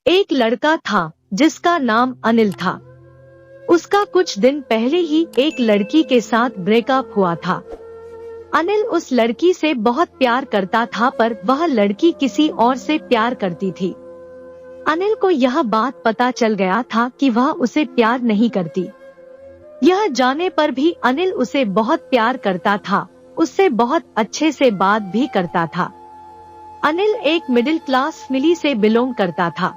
एक लड़का था जिसका नाम अनिल था। उसका कुछ दिन पहले ही एक लड़की के साथ ब्रेकअप हुआ था। अनिल उस लड़की से बहुत प्यार करता था, पर वह लड़की किसी और से प्यार करती थी। अनिल को यह बात पता चल गया था कि वह उसे प्यार नहीं करती। यह जाने पर भी अनिल उसे बहुत प्यार करता था, उससे बहुत अच्छे से बात भी करता था। अनिल एक मिडिल क्लास फैमिली से बिलोंग करता था।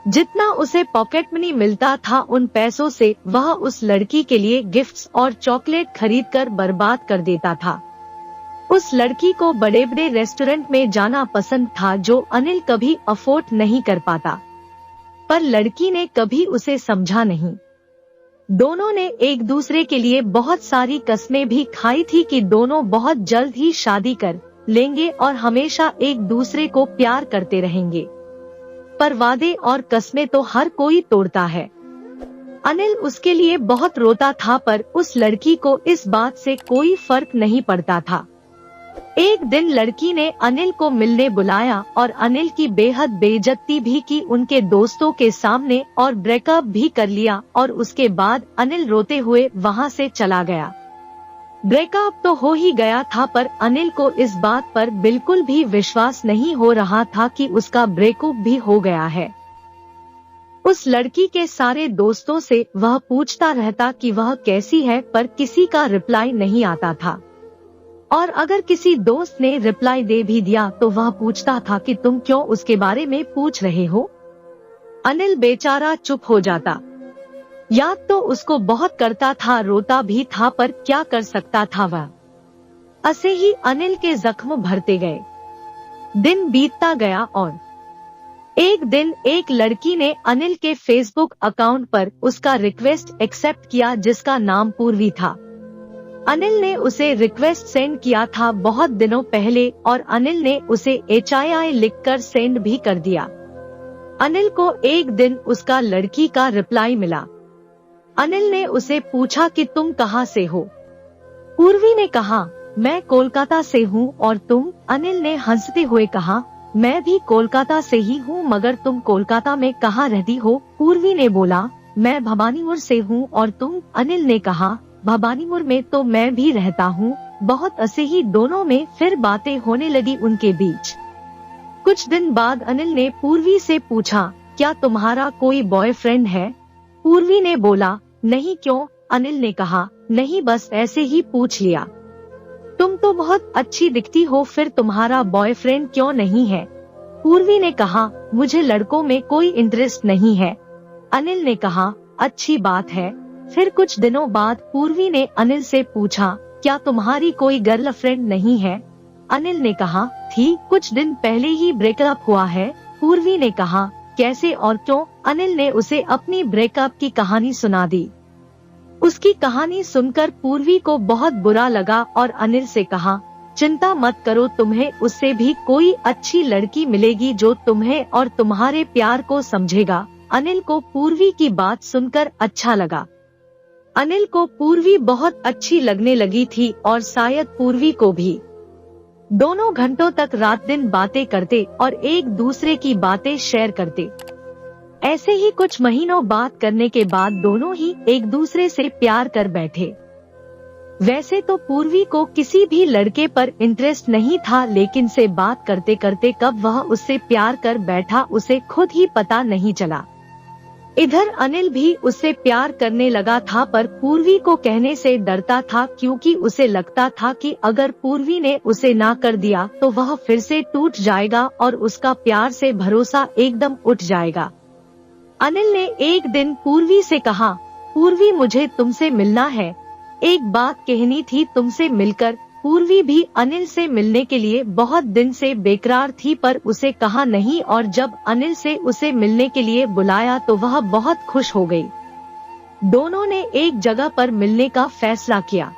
जितना उसे पॉकेट मनी मिलता था, उन पैसों से वह उस लड़की के लिए गिफ्ट्स और चॉकलेट खरीदकर बर्बाद कर देता था। उस लड़की को बड़े बड़े रेस्टोरेंट में जाना पसंद था, जो अनिल कभी अफोर्ड नहीं कर पाता, पर लड़की ने कभी उसे समझा नहीं। दोनों ने एक दूसरे के लिए बहुत सारी कस्में भी खाई थी कि दोनों बहुत जल्द ही शादी कर लेंगे और हमेशा एक दूसरे को प्यार करते रहेंगे। पर वादे और कस्में तो हर कोई तोड़ता है। अनिल उसके लिए बहुत रोता था, पर उस लड़की को इस बात से कोई फर्क नहीं पड़ता था। एक दिन लड़की ने अनिल को मिलने बुलाया और अनिल की बेहद बेइज्जती भी की उनके दोस्तों के सामने, और ब्रेकअप भी कर लिया। और उसके बाद अनिल रोते हुए वहां से चला गया। ब्रेकअप तो हो ही गया था, पर अनिल को इस बात पर बिल्कुल भी विश्वास नहीं हो रहा था कि उसका ब्रेकअप भी हो गया है। उस लड़की के सारे दोस्तों से वह पूछता रहता कि वह कैसी है, पर किसी का रिप्लाई नहीं आता था। और अगर किसी दोस्त ने रिप्लाई दे भी दिया तो वह पूछता था कि तुम क्यों उसके बारे में पूछ रहे हो। अनिल बेचारा चुप हो जाता। याद तो उसको बहुत करता था, रोता भी था, पर क्या कर सकता था वह। ऐसे ही अनिल के जख्म भरते गए। दिन बीतता गया और एक दिन एक लड़की ने अनिल के फेसबुक अकाउंट पर उसका रिक्वेस्ट एक्सेप्ट किया, जिसका नाम पूर्वी था। अनिल ने उसे रिक्वेस्ट सेंड किया था बहुत दिनों पहले, और अनिल ने उसे HII लिखकर सेंड भी कर दिया। अनिल को एक दिन उसका लड़की का रिप्लाई मिला। अनिल ने उसे पूछा कि तुम कहाँ से हो। पूर्वी ने कहा, मैं कोलकाता से हूँ। और तुम? अनिल ने हंसते हुए कहा, मैं भी कोलकाता से ही हूँ, मगर तुम कोलकाता में कहाँ रहती हो? पूर्वी ने बोला, मैं भवानीपुर से हूँ। और तुम? अनिल ने कहा, भवानीपुर में तो मैं भी रहता हूँ। बहुत ऐसे ही दोनों में फिर बातें होने लगी उनके बीच। कुछ दिन बाद अनिल ने पूर्वी से पूछा, क्या तुम्हारा कोई बॉयफ्रेंड है? पूर्वी ने बोला, नहीं। क्यों? अनिल ने कहा, नहीं, बस ऐसे ही पूछ लिया। तुम तो बहुत अच्छी दिखती हो, फिर तुम्हारा बॉयफ्रेंड क्यों नहीं है? पूर्वी ने कहा, मुझे लड़कों में कोई इंटरेस्ट नहीं है। अनिल ने कहा, अच्छी बात है। फिर कुछ दिनों बाद पूर्वी ने अनिल से पूछा, क्या तुम्हारी कोई गर्लफ्रेंड नहीं है? अनिल ने कहा, थी, कुछ दिन पहले ही ब्रेकअप हुआ है। पूर्वी ने कहा, कैसे और क्यों? अनिल ने उसे अपनी ब्रेकअप की कहानी सुना दी। उसकी कहानी सुनकर पूर्वी को बहुत बुरा लगा और अनिल से कहा, चिंता मत करो, तुम्हें उससे भी कोई अच्छी लड़की मिलेगी जो तुम्हें और तुम्हारे प्यार को समझेगा। अनिल को पूर्वी की बात सुनकर अच्छा लगा। अनिल को पूर्वी बहुत अच्छी लगने लगी थी और शायद पूर्वी को भी। दोनों घंटों तक रात दिन बातें करते और एक दूसरे की बातें शेयर करते। ऐसे ही कुछ महीनों बात करने के बाद दोनों ही एक दूसरे से प्यार कर बैठे। वैसे तो पूर्वी को किसी भी लड़के पर इंटरेस्ट नहीं था, लेकिन से बात करते करते कब वह उससे प्यार कर बैठा उसे खुद ही पता नहीं चला। इधर अनिल भी उससे प्यार करने लगा था, पर पूर्वी को कहने से डरता था, क्योंकि उसे लगता था कि अगर पूर्वी ने उसे ना कर दिया तो वह फिर से टूट जाएगा और उसका प्यार से भरोसा एकदम उठ जाएगा। अनिल ने एक दिन पूर्वी से कहा, पूर्वी, मुझे तुमसे मिलना है, एक बात कहनी थी तुमसे मिलकर। पूर्वी भी अनिल से मिलने के लिए बहुत दिन से बेकरार थी, पर उसे कहा नहीं, और जब अनिल से उसे मिलने के लिए बुलाया तो वह बहुत खुश हो गई। दोनों ने एक जगह पर मिलने का फैसला किया।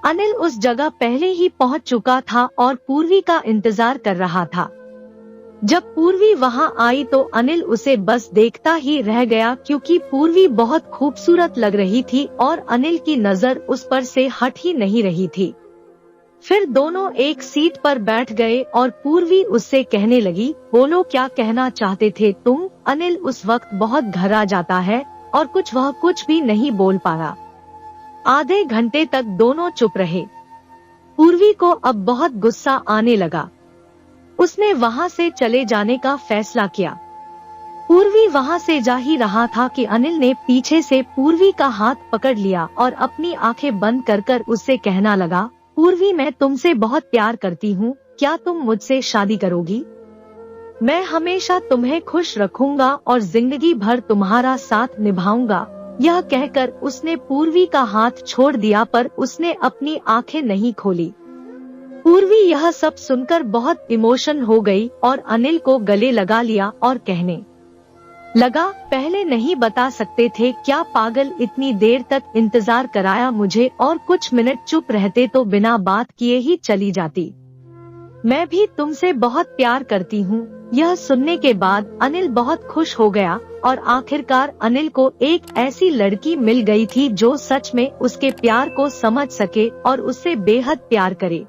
अनिल उस जगह पहले ही पहुंच चुका था और पूर्वी का इंतजार कर रहा था। जब पूर्वी वहां आई तो अनिल उसे बस देखता ही रह गया, क्योंकि पूर्वी बहुत खूबसूरत लग रही थी और अनिल की नजर उस पर से हट ही नहीं रही थी। फिर दोनों एक सीट पर बैठ गए और पूर्वी उससे कहने लगी, बोलो क्या कहना चाहते थे तुम। अनिल उस वक्त बहुत घबरा जाता है और वह कुछ भी नहीं बोल पाया। आधे घंटे तक दोनों चुप रहे। पूर्वी को अब बहुत गुस्सा आने लगा। उसने वहाँ से चले जाने का फैसला किया। पूर्वी वहाँ से जा ही रहा था कि अनिल ने पीछे से पूर्वी का हाथ पकड़ लिया और अपनी आंखें बंद कर उससे कहना लगा, पूर्वी मैं तुमसे बहुत प्यार करती हूँ, क्या तुम मुझसे शादी करोगी? मैं हमेशा तुम्हें खुश रखूंगा और जिंदगी भर तुम्हारा साथ निभाऊंगा। यह कहकर उसने पूर्वी का हाथ छोड़ दिया, पर उसने अपनी आंखें नहीं खोली। पूर्वी यह सब सुनकर बहुत इमोशन हो गई और अनिल को गले लगा लिया और कहने लगा, पहले नहीं बता सकते थे क्या? पागल, इतनी देर तक इंतजार कराया मुझे, और कुछ मिनट चुप रहते तो बिना बात किए ही चली जाती। मैं भी तुमसे बहुत प्यार करती हूँ। यह सुनने के बाद अनिल बहुत खुश हो गया और आखिरकार अनिल को एक ऐसी लड़की मिल गई थी जो सच में उसके प्यार को समझ सके और उससे बेहद प्यार करे।